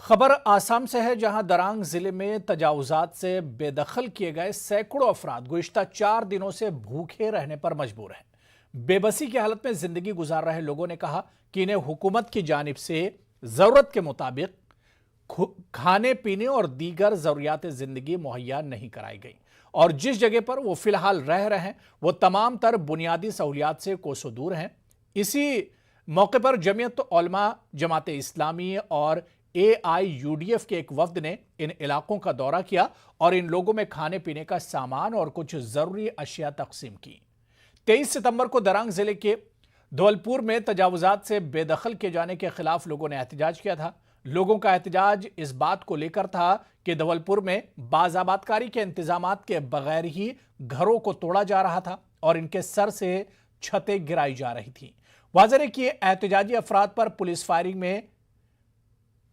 खबर आसाम से है, जहां दरांग जिले में तजावुजात से बेदखल किए गए सैकड़ों अफराद गुज़िश्ता 4 दिनों से भूखे रहने पर मजबूर हैं। बेबसी की हालत में जिंदगी गुजार रहे लोगों ने कहा कि इन्हें हुकूमत की जानिब से जरूरत के मुताबिक खाने पीने और दीगर जरूरियात जिंदगी मुहैया नहीं कराई गई और जिस जगह पर वो फिलहाल रह रहे हैं वो तमाम तर बुनियादी सहूलियात से कोसों दूर हैं। इसी मौके पर जमीयत उलमा, जमात इस्लामी और AIUDF के एक वफ्द ने इन इलाकों का दौरा किया और इन लोगों में खाने पीने का सामान और कुछ जरूरी अशिया तकसीम की। 23 सितंबर को दरांग जिले के धौलपुर में तजावुजात से बेदखल किए जाने के खिलाफ लोगों ने एहतजाज किया था। लोगों का एहतजाज इस बात को लेकर था कि धौलपुर में बाज़ाबातकारी के इंतजामात के बगैर ही घरों को तोड़ा जा रहा था और इनके सर से छतें गिराई जा रही थी। वाज़ेह है कि एहतजाजी अफराद पर पुलिस फायरिंग में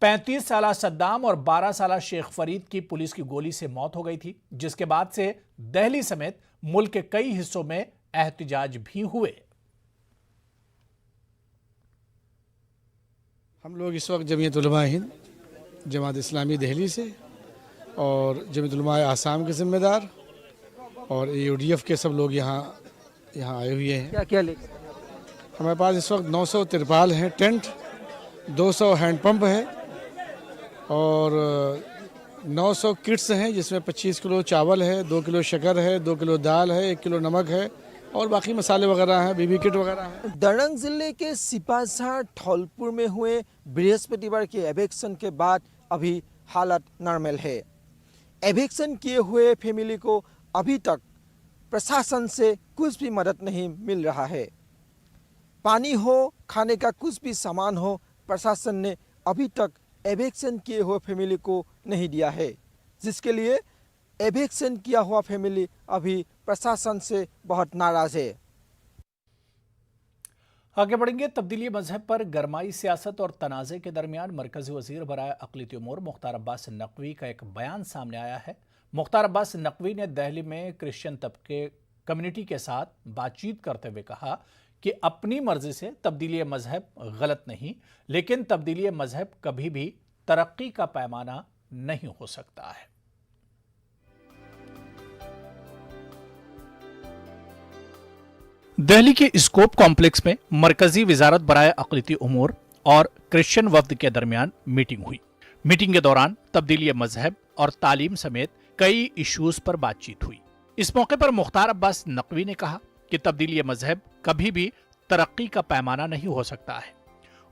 35 साला सद्दाम और 12 साला शेख फरीद की पुलिस की गोली से मौत हो गई थी, जिसके बाद से दिल्ली समेत मुल्क के कई हिस्सों में एहतजाज भी हुए। हम लोग इस वक्त जमीयत उलमा हिंद, जमात इस्लामी दिल्ली से और जमीयत उलमा आसाम के जिम्मेदार और AIUDF के सब लोग यहाँ आए हुए हैं। क्या क्या ले हमारे पास इस वक्त 900 तिरपाल हैं, टेंट, 200 हैंडपम्प है और 900 किट्स हैं, जिसमें 25 किलो चावल है, 2 किलो शक्कर है, 2 किलो दाल है, 1 किलो नमक है और बाकी मसाले वगैरह हैं, बीबी किट वगैरह हैं। दरंग जिले के सिपाझार धौलपुर में हुए बृहस्पतिवार के एविक्शन के बाद अभी हालत नॉर्मल है। एविक्शन किए हुए फैमिली को अभी तक प्रशासन से कुछ भी मदद नहीं मिल रहा है। पानी हो, खाने का कुछ भी सामान हो, प्रशासन ने अभी तक एविक्शन किए हुए फैमिली को नहीं दिया है, जिसके लिए एविक्शन किया हुआ फैमिली अभी प्रशासन से बहुत नाराज है। आगे बढ़ेंगे। तब्दीली मजहब पर गरमाई सियासत और तनाज़े के दरमियान मरकजी वजीर बराए अक़लियती उमूर मुख्तार अब्बास नकवी का एक बयान सामने आया है। मुख्तार अब्बास नकवी ने दिल्ली में क्रिश्चियन तबके कम्युनिटी के साथ बातचीत करते हुए कहा कि अपनी मर्जी से तब्दीली मजहब गलत नहीं, लेकिन तब्दीली मजहब कभी भी तरक्की का पैमाना नहीं हो सकता है। दिल्ली के स्कोप कॉम्प्लेक्स में मरकजी वजारत बराए अक़लियती उमूर और क्रिश्चियन वफ्द के दरमियान मीटिंग हुई। मीटिंग के दौरान तब्दीली मजहब और तालीम समेत कई इश्यूज पर बातचीत हुई। इस मौके पर मुख्तार अब्बास नकवी ने कहा कि तब्दीली मजहब कभी भी तरक्की का पैमाना नहीं हो सकता है।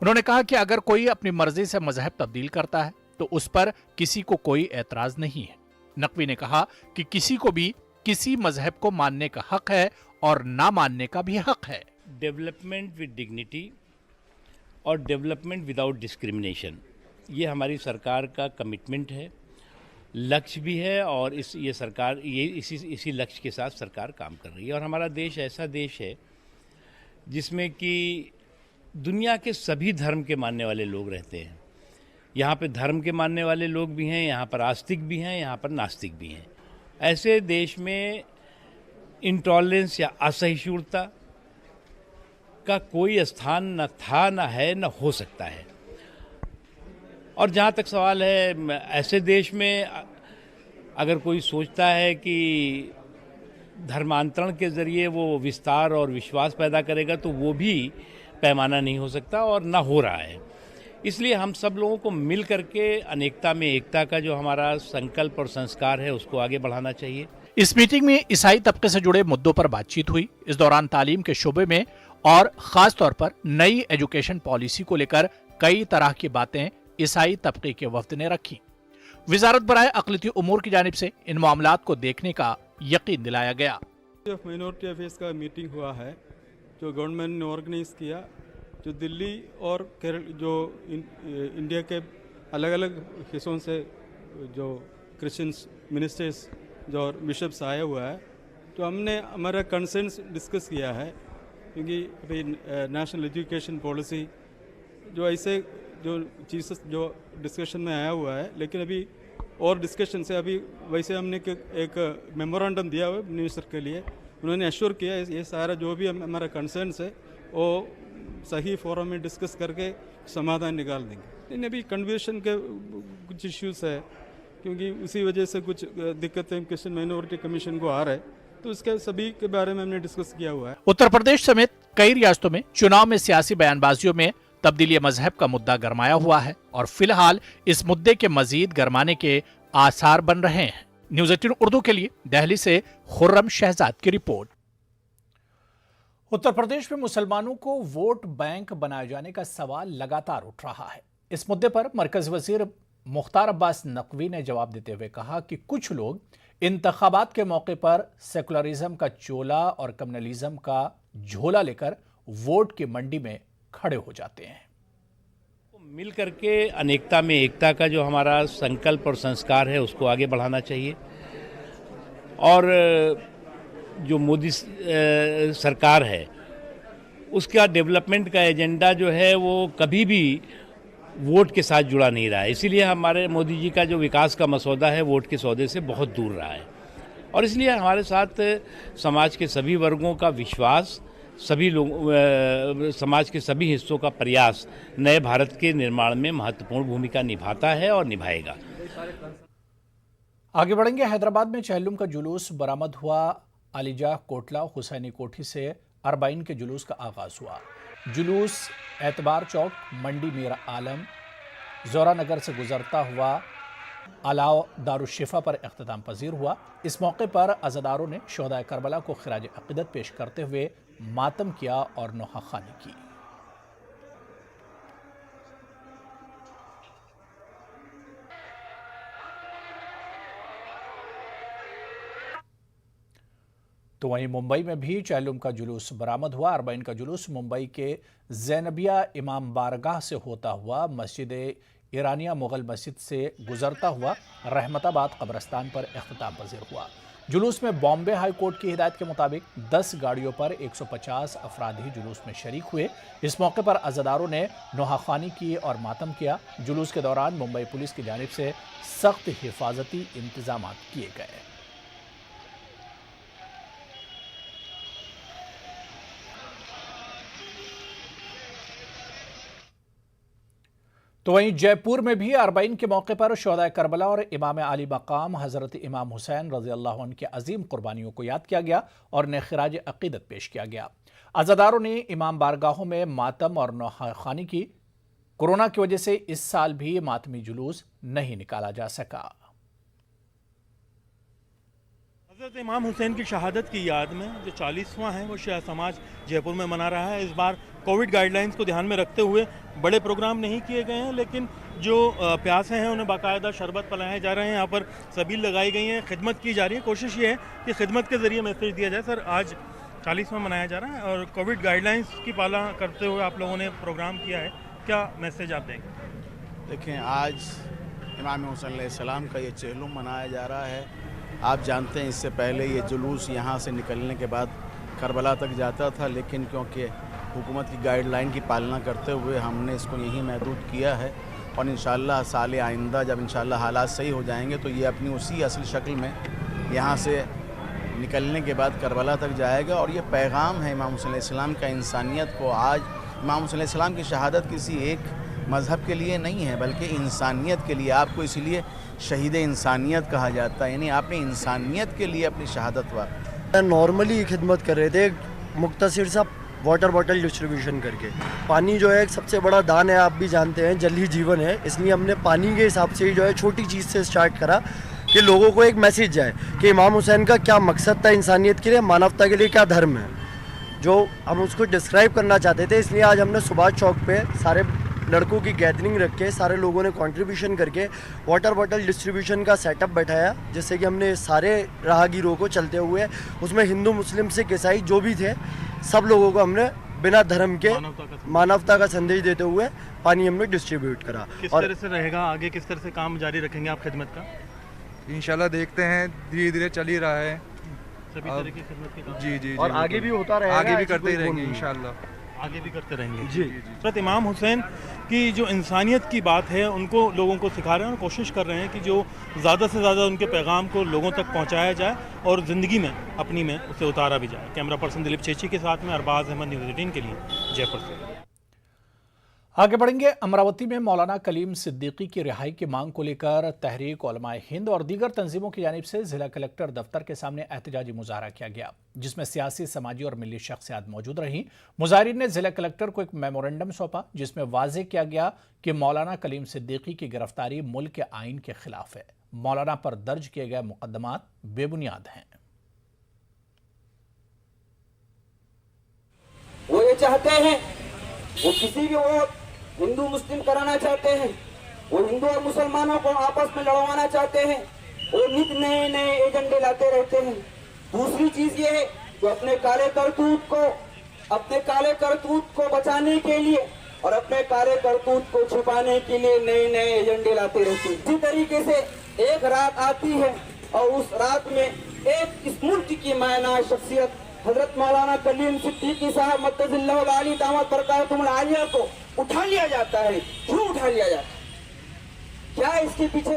उन्होंने कहा कि अगर कोई अपनी मर्जी से मजहब तब्दील करता है तो उस पर किसी को कोई एतराज नहीं है। नकवी ने कहा कि किसी को भी किसी मजहब को मानने का हक है और ना मानने का भी हक है। डेवलपमेंट विद डिग्निटी और डेवलपमेंट विदाउट डिस्क्रिमिनेशन, ये हमारी सरकार का कमिटमेंट है, लक्ष्य भी है और ये सरकार इसी लक्ष्य के साथ सरकार काम कर रही है। और हमारा देश ऐसा देश है जिसमें कि दुनिया के सभी धर्म के मानने वाले लोग रहते हैं। यहाँ पे धर्म के मानने वाले लोग भी हैं, यहाँ पर आस्तिक भी हैं, यहाँ पर नास्तिक भी हैं। ऐसे देश में इंटॉलरेंस या असहिष्णुता का कोई स्थान न था, न है, न हो सकता है। और जहाँ तक सवाल है, ऐसे देश में अगर कोई सोचता है कि धर्मांतरण के ज़रिए वो विस्तार और विश्वास पैदा करेगा तो वो भी पैमाना नहीं हो सकता और ना हो रहा है। इसलिए हम सब लोगों को मिल करके अनेकता में एकता का जो हमारा संकल्प और संस्कार है उसको आगे बढ़ाना चाहिए। इस मीटिंग में ईसाई तबके से जुड़े मुद्दों पर बातचीत हुई। इस दौरान तालीम के शोबे में और खास तौर पर नई एजुकेशन पॉलिसी को लेकर कई तरह की बातें ईसाई तबके के वफ्द ने रखी। वजारत बराए अक़लियती उमूर की जानिब से इन मामलात को देखने का यकीन दिलाया गया। माइनॉरिटी अफेयर्स का मीटिंग हुआ है जो गवर्नमेंट ने ऑर्गेनाइज किया, जो दिल्ली और केरल, जो इंडिया के अलग अलग हिस्सों से जो क्रिश्चियंस मिनिस्टर्स जो और बिशप्स आया हुआ है, तो हमने हमारा कंसर्न्स डिस्कस किया है। क्योंकि अभी नेशनल एजुकेशन पॉलिसी जो ऐसे जो चीज़ जो डिस्कशन में आया हुआ है, लेकिन अभी और डिस्कशन से अभी वैसे हमने एक मेमोरेंडम दिया हुआ है मिनिस्टर के लिए। उन्होंने एश्योर किया ये सारा जो भी हमारा कंसर्न्स है वो सही फोरम में डिस्कस करके समाधान निकाल देंगे। लेकिन अभी कन्वर्शन के कुछ इश्यूज है, क्योंकि उसी वजह से कुछ दिक्कतें क्रिश्चियन माइनॉरिटी कमीशन को आ रहा है, तो इसके सभी के बारे में हमने डिस्कस किया हुआ है। उत्तर प्रदेश समेत कई रियासतों में चुनाव में सियासी बयानबाजियों में तब्दीली मजहब का मुद्दा गरमाया हुआ है और फिलहाल इस मुद्दे के मजीद गरमाने के आसार बन रहे हैं। न्यूज़ 18 उर्दू के लिए दिल्ली से खुर्रम शहजाद की रिपोर्ट। उत्तर प्रदेश में मुसलमानों को वोट बैंक बनाए जाने का सवाल लगातार उठ रहा है। इस मुद्दे पर मरकजी वजीर मुख्तार अब्बास नकवी ने जवाब देते हुए कहा कि कुछ लोग इंतखाबात के मौके पर सेकुलरिज्म का चोला और कम्युनलिज्म का झोला लेकर वोट की मंडी में खड़े हो जाते हैं। मिल करके अनेकता में एकता का जो हमारा संकल्प और संस्कार है उसको आगे बढ़ाना चाहिए। और जो मोदी सरकार है उसका डेवलपमेंट का एजेंडा जो है वो कभी भी वोट के साथ जुड़ा नहीं रहा है। इसीलिए हमारे मोदी जी का जो विकास का मसौदा है वोट के सौदे से बहुत दूर रहा है। और इसलिए हमारे साथ समाज के सभी वर्गों का विश्वास, सभी लोग, समाज के सभी हिस्सों का प्रयास नए भारत के निर्माण में महत्वपूर्ण भूमिका निभाता है और निभाएगा। आगे बढ़ेंगे। हैदराबाद में चहलुम का जुलूस बरामद हुआ। अलीजा कोटला हुसैनी कोठी से अरबाइन के जुलूस का आगाज हुआ। जुलूस एतबार चौक, मंडी मीर आलम, जोरा नगर से गुजरता हुआ अलाव दारुशिफा पर इख्तिताम पजीर हुआ। इस मौके पर अज़ादारों ने शोहदाए करबला को खिराज अक़ीदत पेश करते हुए मातम किया और नोहाखानी की। तो वहीं मुंबई में भी चहलुम का जुलूस बरामद हुआ। अरबाइन का जुलूस मुंबई के ज़ैनबिया इमाम बारगाह से होता हुआ मस्जिद ईरानिया मुगल मस्जिद से गुजरता हुआ रहमताबाद कब्रस्तान पर इख्तिताम पजीर हुआ। जुलूस में बॉम्बे हाई कोर्ट की हिदायत के मुताबिक 10 गाड़ियों पर 150 अफराद ही जुलूस में शरीक हुए। इस मौके पर अज़ादारों ने नोहाखानी की और मातम किया। जुलूस के दौरान मुंबई पुलिस की जानिब से सख्त हिफाजती इंतजाम किए गए। तो वहीं जयपुर में भी अरबाइन के मौके पर शोहदाए करबला और इमाम आली मकाम हज़रत इमाम हुसैन रज़ी अल्लाह अन्हु की अजीम कुर्बानियों को याद किया गया और खिराज अक़ीदत पेश किया गया। अज़ादारों ने इमाम बारगाहों में मातम और नोहाखानी की। कोरोना की वजह से इस साल भी मातमी जुलूस नहीं निकाला जा सका। हज़रत इमाम हुसैन की शहादत की याद में जो 40वां है वो शिया समाज जयपुर में मना रहा है। इस बार कोविड गाइडलाइंस को ध्यान में रखते हुए बड़े प्रोग्राम नहीं किए गए हैं, लेकिन जो प्यासे हैं उन्हें बाकायदा शरबत पिलाए जा रहे हैं। यहाँ पर सबील लगाई गई हैं, खिदमत की जा रही है। कोशिश ये है कि खिदमत के ज़रिए मैसेज दिया जाए। सर, आज 40वां मनाया जा रहा है और कोविड गाइडलाइंस की पालना करते हुए आप लोगों ने प्रोग्राम किया है, क्या मैसेज आप देंगे? देखें, आज इमाम हुसैन अलैहिस्सलाम का ये चहलुम मनाया जा रहा है। आप जानते हैं इससे पहले ये जुलूस यहाँ से निकलने के बाद करबला तक जाता था, लेकिन क्योंकि हुकूमत की गाइडलाइन की पालना करते हुए हमने इसको यहीं महदूद किया है। और इंशाअल्लाह साल आइंदा जब इंशाअल्लाह हालात सही हो जाएंगे तो ये अपनी उसी असल शक्ल में यहाँ से निकलने के बाद करबला तक जाएगा। और ये पैगाम है इमाम हुसैन अलैहिस्सलाम का इंसानियत को। आज इमाम हुसैन अलैहिस्सलाम की शहादत किसी एक मज़हब के लिए नहीं है बल्कि इंसानियत के लिए। आपको इसीलिए शहीद इंसानियत कहा जाता है, यानी आपने इंसानियत के लिए अपनी शहादत वाक़। नॉर्मली खिदमत कर रहे थे, मुख्तसर सा वाटर बॉटल डिस्ट्रीब्यूशन करके। पानी जो है एक सबसे बड़ा दान है, आप भी जानते हैं, जल ही जीवन है। इसलिए हमने पानी के हिसाब से ही जो है छोटी चीज़ से स्टार्ट करा कि लोगों को एक मैसेज जाए कि इमाम हुसैन का क्या मकसद था इंसानियत के लिए, मानवता के लिए क्या धर्म है, जो हम उसको डिस्क्राइब करना चाहते थे। इसलिए आज हमने सुभाष चौक पे सारे लड़कों की गैदरिंग रख के सारे लोगों ने कंट्रीब्यूशन करके वाटर बॉटल डिस्ट्रीब्यूशन का सेटअप बैठाया, जिससे कि हमने सारे राहगीरों को चलते हुए, उसमें हिंदू मुस्लिम सिख ईसाई जो भी थे, सब लोगों को हमने बिना धर्म के मानवता का संदेश देते हुए पानी हमने डिस्ट्रीब्यूट करा। किस तरह से रहेगा आगे, किस तरह से काम जारी रखेंगे आप खिदमत का? इंशाल्लाह देखते हैं, धीरे धीरे चल ही रहा है सभी तरह की खिदमत के काम। जी जी और आगे भी होता रहेगा, आगे भी करते ही रहेंगे इंशाल्लाह, आगे भी करते रहेंगे। जी। हज़रत इमाम हुसैन की जो इंसानियत की बात है उनको लोगों को सिखा रहे हैं और कोशिश कर रहे हैं कि जो ज़्यादा से ज़्यादा उनके पैगाम को लोगों तक पहुंचाया जाए और ज़िंदगी में अपनी में उसे उतारा भी जाए। कैमरा पर्सन दिलीप चेची के साथ में अरबाज अहमद, न्यूज़ 18 के लिए जयपुर से। आगे बढ़ेंगे। अमरावती में मौलाना कलीम सिद्दीकी की रिहाई की मांग को लेकर तहरीक उलमाए हिंद और दीगर तंजीमों की जानिब से जिला कलेक्टर दफ्तर के सामने एहतजाजी मुजाहरा किया गया, जिसमें सियासी, समाजी और मिली शख्सियात मौजूद रहीं। मुजाहिरीन ने जिला कलेक्टर को एक मेमोरेंडम सौंपा, जिसमें वाज़ेह किया गया कि मौलाना कलीम सिद्दीकी की गिरफ्तारी मुल्क के आइन के खिलाफ है। मौलाना पर दर्ज किए गए मुकदमात बेबुनियाद हैं। वो ये चाहते हैं, वो किसी भी वो हिंदू मुस्लिम कराना चाहते हैं, वो हिंदू और मुसलमानों को आपस में लड़वाना चाहते हैं, वो नित नए नए एजेंडे लाते रहते हैं। दूसरी चीज ये है कि अपने काले करतूत को बचाने के लिए और अपने काले करतूत को छुपाने के लिए नए नए एजेंडे लाते रहते हैं। इसी तरीके से एक रात आती है और उस रात में एक इस मुल्क की मायना शख्सियत हजरत मौलाना कलीम सिद्दीकी साहब मद्दजिल्लाहु आली दामत बरकातुहुल आलिया को उठा लिया जाता है। क्यों उठा लिया जाता है? क्या इसके पीछे?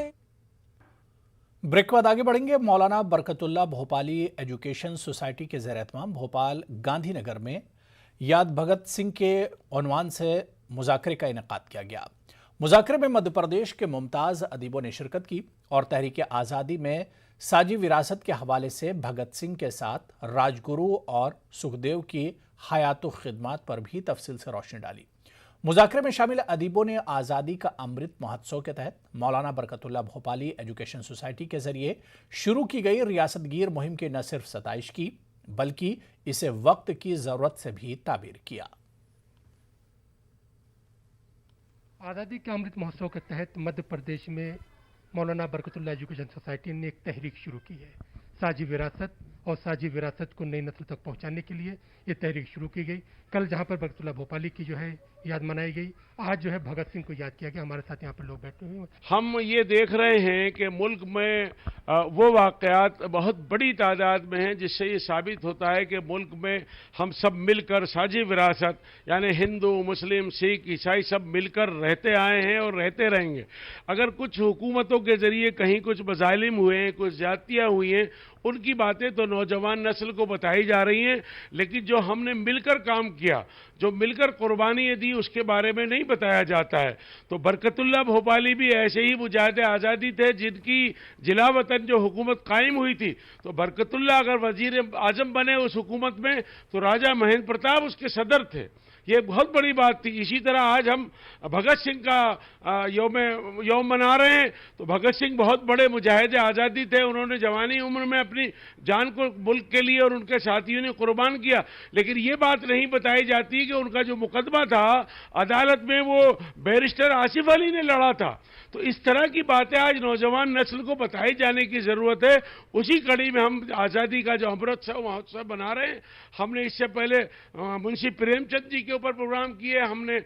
ब्रेक के बाद आगे बढ़ेंगे। मौलाना बरकतुल्लाह भोपाली एजुकेशन सोसाइटी के ज़ेर एहतमाम भोपाल गांधीनगर में याद भगत सिंह के उन्वान से मुज़ाकरे का इनेकाद किया गया। मुज़ाकरे में मध्य प्रदेश के मुमताज़ अदीबों ने शिरकत की और तहरीक आज़ादी में साजी विरासत के हवाले से भगत सिंह के साथ राजगुरु और सुखदेव की हयात खिदमत पर भी तफसील से रोशनी डाली। मुज़ाकरे में शामिल अदीबों ने आज़ादी का अमृत महोत्सव के तहत मौलाना बरकतुल्लाह भोपाली एजुकेशन सोसाइटी के जरिए शुरू की गई रियासतगीर मुहिम की न सिर्फ सताइश की, बल्कि इसे वक्त की ज़रूरत से भी ताबीर किया। आज़ादी के अमृत महोत्सव के तहत मध्य प्रदेश में मौलाना बरकतुल्लाह एजुकेशन सोसाइटी ने एक तहरीक शुरू की है। साजी विरासत और साजी विरासत को नई नस्ल तक पहुंचाने के लिए ये तहरीक शुरू की गई। कल जहां पर बरकतुल्लाह भोपाली की जो है याद मनाई गई, आज जो है भगत सिंह को याद किया गया। हमारे साथ यहाँ पर लोग बैठे हुए हैं। हम ये देख रहे हैं कि मुल्क में वो वाक़यात बहुत बड़ी तादाद में हैं, जिससे ये साबित होता है कि मुल्क में हम सब मिलकर साजी विरासत यानी हिंदू, मुस्लिम, सिख, ईसाई सब मिलकर रहते आए हैं और रहते रहेंगे। अगर कुछ हुकूमतों के ज़रिए कहीं कुछ मज़ालिम हुए हैं, कुछ ज़्यादतियाँ हुई हैं, उनकी बातें तो नौजवान नस्ल को बताई जा रही हैं, लेकिन जो हमने मिलकर काम किया, जो मिलकर कुर्बानी दी, उसके बारे में नहीं बताया जाता है। तो बरकतुल्लाह भोपाली भी ऐसे ही मुजाहिद आज़ादी थे, जिनकी जिला वतन जो हुकूमत कायम हुई थी, तो बरकतुल्लाह अगर वजीर आजम बने उस हुकूमत में तो राजा महेंद्र प्रताप उसके सदर थे। ये बहुत बड़ी बात थी। इसी तरह आज हम भगत सिंह का यौम मना रहे हैं, तो भगत सिंह बहुत बड़े मुजाहिद आज़ादी थे। उन्होंने जवानी उम्र में अपनी जान को मुल्क के लिए और उनके साथियों ने कुर्बान किया, लेकिन ये बात नहीं बताई जाती कि उनका जो मुकदमा था अदालत में, वो बैरिस्टर आसिफ अली ने लड़ा था। तो इस तरह की बातें आज नौजवान नस्ल को बताई जाने की ज़रूरत है। उसी कड़ी में हम आज़ादी का जो अमृत महोत्सव बना रहे हैं। हमने इससे पहले मुंशी प्रेमचंद जी के ऊपर प्रोग्राम किए, हमने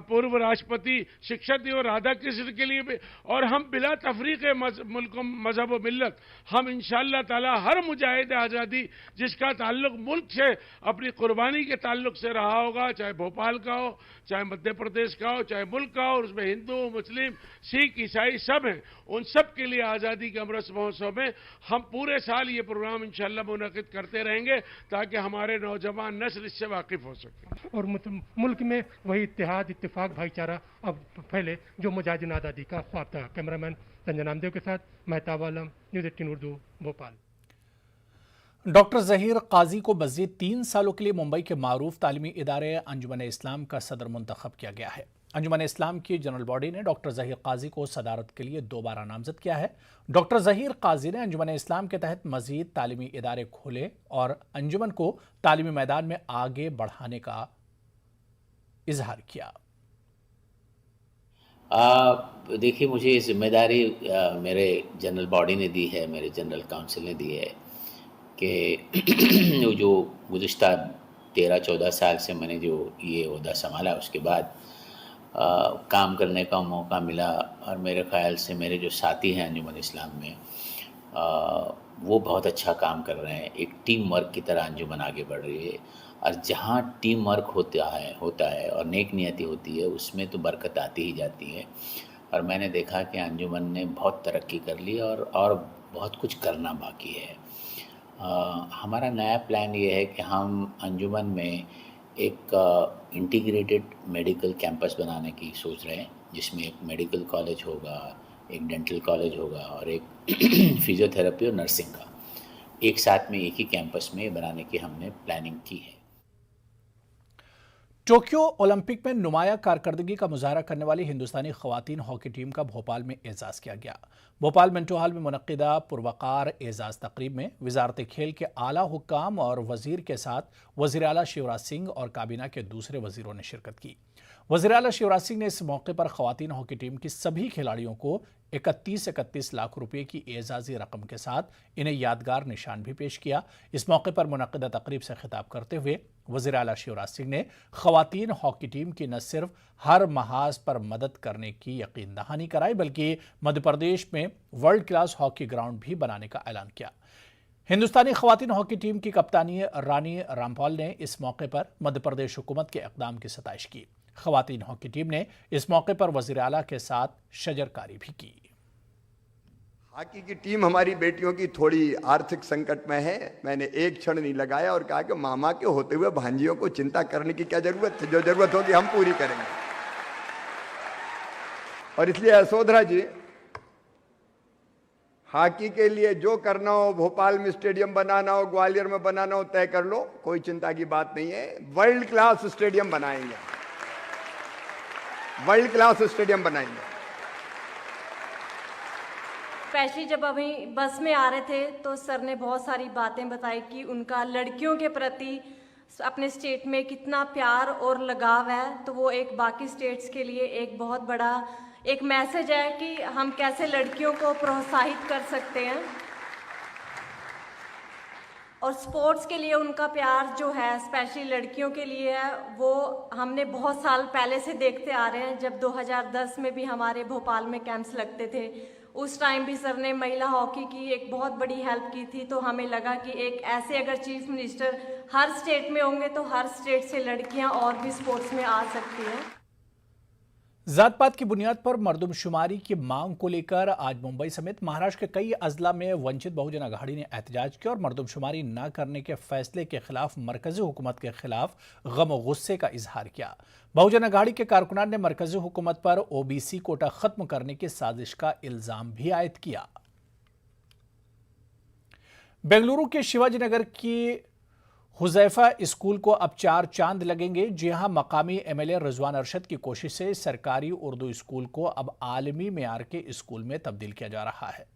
पूर्व राष्ट्रपति शिक्षक देव राधा कृष्ण के लिए भी, और हम बिला तफरीक मुल्क मजहब व मिल्लत हम इंशाअल्लाह ताला हर मुजाहिद आज़ादी जिसका ताल्लुक मुल्क से अपनी कुर्बानी के ताल्लुक से रहा होगा, चाहे भोपाल का हो, चाहे मध्य प्रदेश का हो, चाहे मुल्क का हो, उसमें हिंदू, मुस्लिम, सिख, ईसाई सब हैं, उन सब के लिए आज़ादी के अमृत महोत्सव में हम पूरे साल ये प्रोग्राम इंशाअल्लाह मुनक़िद करते रहेंगे, ताकि हमारे नौजवान नस्ल इससे वाकिफ हो सके और मुल्क में वही इत्तेहाद, इत्तेफाक, भाईचारा अब फैले जो मुजाहिदीन आज़ादी का ख्वाब था। कैमरामैन संजय नामदेव के साथ महताब आलम, न्यूज़ 18 उर्दू, भोपाल। डॉक्टर ज़हीर काजी को मज़ीद 3 सालों के लिए मुंबई के मारूफ तालीमी इदारे अंजुमन इस्लाम का सदर मुंतखब किया गया है। अंजुमन इस्लाम की जनरल बॉडी ने डॉक्टर ज़हीर काजी को सदारत के लिए दोबारा नामजद किया है। डॉक्टर ज़हीर काजी ने अंजुमन इस्लाम के तहत मज़ीद तालीमी इदारे खोले और अंजुमन को तालीमी मैदान में आगे बढ़ाने का इजहार किया। देखिए, मुझे ये जिम्मेदारी मेरे जनरल बॉडी ने दी है, मेरे जनरल काउंसिल ने दी है कि जो गुज़िश्ता 13-14 साल से मैंने जो ये ओहदा संभाला, उसके बाद काम करने का मौका मिला और मेरे ख़्याल से मेरे जो साथी हैं अंजुमन इस्लाम में वो बहुत अच्छा काम कर रहे हैं। एक टीम वर्क की तरह अंजुमन आगे बढ़ रही है और जहाँ टीम वर्क होता है और नेक नियति होती है, उसमें तो बरकत आती ही जाती है। और मैंने देखा कि अंजुमन ने बहुत तरक्की कर ली और बहुत कुछ करना बाकी है। हमारा नया प्लान ये है कि हम अंजुमन में एक इंटीग्रेटेड मेडिकल कैंपस बनाने की सोच रहे हैं, जिसमें एक मेडिकल कॉलेज होगा, एक डेंटल कॉलेज होगा और एक फिजियोथेरेपी और नर्सिंग का एक साथ में एक ही कैंपस में बनाने की हमने प्लानिंग की है। टोक्यो ओलंपिक में नुमाया कारकर्दगी का मुजाहरा करने वाली हिंदुस्तानी खवातीन हॉकी टीम का भोपाल में एजाज किया गया। भोपाल मिंटो हॉल में मुनक्किदा पुरवकार एजाज तकरीब में वजारत खेल के आला हुक्काम और वजीर के साथ वजीर आला शिवराज सिंह और काबीना के दूसरे वजीरों ने शिरकत की। वजीर आला शिवराज सिंह ने इस मौके पर खवातीन हॉकी टीम की सभी खिलाड़ियों को 31 लाख रुपए की एजाजी रकम के साथ इन्हें यादगार निशान भी पेश किया। इस मौके पर मुनक्किदा तकरीब से खिताब करते हुए वज़ीर आला शिवराज सिंह ने खवातीन हॉकी टीम की न सिर्फ हर महाज पर मदद करने की यकीन दहानी कराई, बल्कि मध्य प्रदेश में वर्ल्ड क्लास हॉकी ग्राउंड भी बनाने का ऐलान किया। हिंदुस्तानी खवातीन हॉकी टीम की कप्तानी रानी रामपाल ने इस मौके पर मध्य प्रदेश हुकूमत के इक़दाम की सताइश की। खवातीन हॉकी टीम ने इस मौके पर वज़ीर आला के साथ शजरकारी भी की। हॉकी की टीम हमारी बेटियों की थोड़ी आर्थिक संकट में है। मैंने एक क्षण नहीं लगाया और कहा कि मामा के होते हुए भांजियों को चिंता करने की क्या जरूरत है, जो जरूरत होगी हम पूरी करेंगे। और इसलिए यशोधरा जी, हॉकी के लिए जो करना हो, भोपाल में स्टेडियम बनाना हो, ग्वालियर में बनाना हो, तय कर लो, कोई चिंता की बात नहीं है। वर्ल्ड क्लास स्टेडियम बनाएंगे, वर्ल्ड क्लास स्टेडियम बनाएंगे। स्पेशली जब अभी बस में आ रहे थे तो सर ने बहुत सारी बातें बताई कि उनका लड़कियों के प्रति अपने स्टेट में कितना प्यार और लगाव है। तो वो एक बाकी स्टेट्स के लिए एक बहुत बड़ा एक मैसेज है कि हम कैसे लड़कियों को प्रोत्साहित कर सकते हैं। और स्पोर्ट्स के लिए उनका प्यार जो है स्पेशली लड़कियों के लिए है, वो हमने बहुत साल पहले से देखते आ रहे हैं। जब 2010 में भी हमारे भोपाल में कैंप्स लगते थे, उस टाइम भी सर ने महिला हॉकी की एक बहुत बड़ी हेल्प की थी। तो हमें लगा कि एक ऐसे अगर चीफ मिनिस्टर हर स्टेट में होंगे तो हर स्टेट से लड़कियां और भी स्पोर्ट्स में आ सकती हैं। जात पात की बुनियाद पर मर्दमशुमारी की मांग को लेकर आज मुंबई समेत महाराष्ट्र के कई अजला में वंचित बहुजन अघाड़ी ने एहतजाज किया और मर्दमशुमारी न करने के फैसले के खिलाफ मरकजी हुकूमत के खिलाफ गम और गुस्से का इजहार किया। बहुजन अघाड़ी के कारकुनान ने मरकजी हुकूमत पर ओबीसी कोटा खत्म करने की साजिश का इल्जाम भी आयद किया। बेंगलुरु के शिवाजीनगर की हुजैफा स्कूल को अब 4 चांद लगेंगे। जी हां, मकामी एमएलए रिजवान अरशद की कोशिश से सरकारी उर्दू स्कूल को अब आलमी मेयार के स्कूल में तब्दील किया जा रहा है।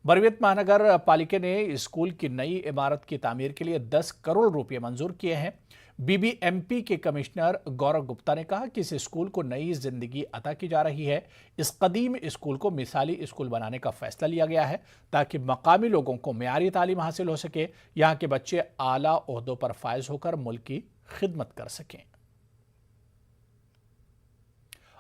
बरवियत महानगर पालिका ने स्कूल की नई इमारत की तामीर के लिए 10 करोड़ रुपए मंजूर किए हैं। बीबीएमपी के कमिश्नर गौरव गुप्ता ने कहा कि इस स्कूल को नई जिंदगी अता की जा रही है। इस कदीम स्कूल को मिसाली स्कूल बनाने का फैसला लिया गया है ताकि मकामी लोगों को मेयारी तालीम हासिल हो सके, यहाँ के बच्चे आला ओहदों पर फायज होकर मुल्क की खिदमत कर सकें।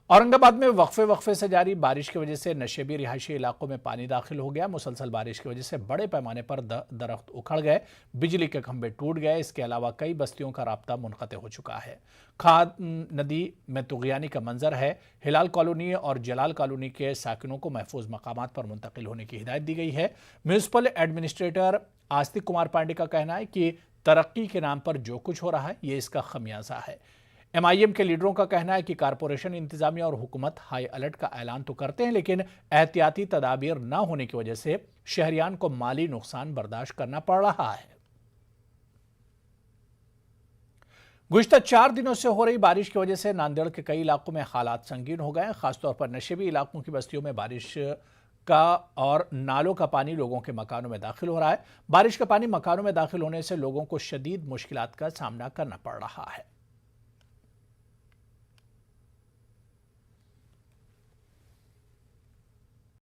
औरंगाबाद में वक्फे से जारी बारिश की वजह से नशेबी रिहायशी इलाकों में पानी दाखिल हो गया। मुसलसल बारिश की वजह से बड़े पैमाने पर दरख्त उखड़ गए, बिजली के खंभे टूट गए। इसके अलावा कई बस्तियों का राब्ता मुनक़ते हो चुका है। खाद नदी में तुग़यानी का मंजर है। हिलाल कॉलोनी और जलाल कॉलोनी के साकिनों को महफूज मकामात पर मुंतकिल होने की हिदायत दी गई है। म्यूनिसिपल एडमिनिस्ट्रेटर आस्तिक कुमार पांडे का कहना है कि तरक्की के नाम पर जो कुछ हो रहा है ये इसका खमियाजा है। एमआईएम के लीडरों का कहना है कि कारपोरेशन इंतजामिया और हुकूमत हाई अलर्ट का ऐलान तो करते हैं, लेकिन एहतियाती तदाबीर न होने की वजह से शहरियान को माली नुकसान बर्दाश्त करना पड़ रहा है। गुज़िश्ता 4 दिनों से हो रही बारिश की वजह से नांदेड़ के कई इलाकों में हालात संगीन हो गए हैं। खासतौर पर नशेबी इलाकों की बस्तियों में बारिश का और नालों का पानी लोगों के मकानों में दाखिल हो रहा है। बारिश का पानी मकानों में दाखिल होने से लोगों को शदीद मुश्किलात का सामना करना पड़ रहा है।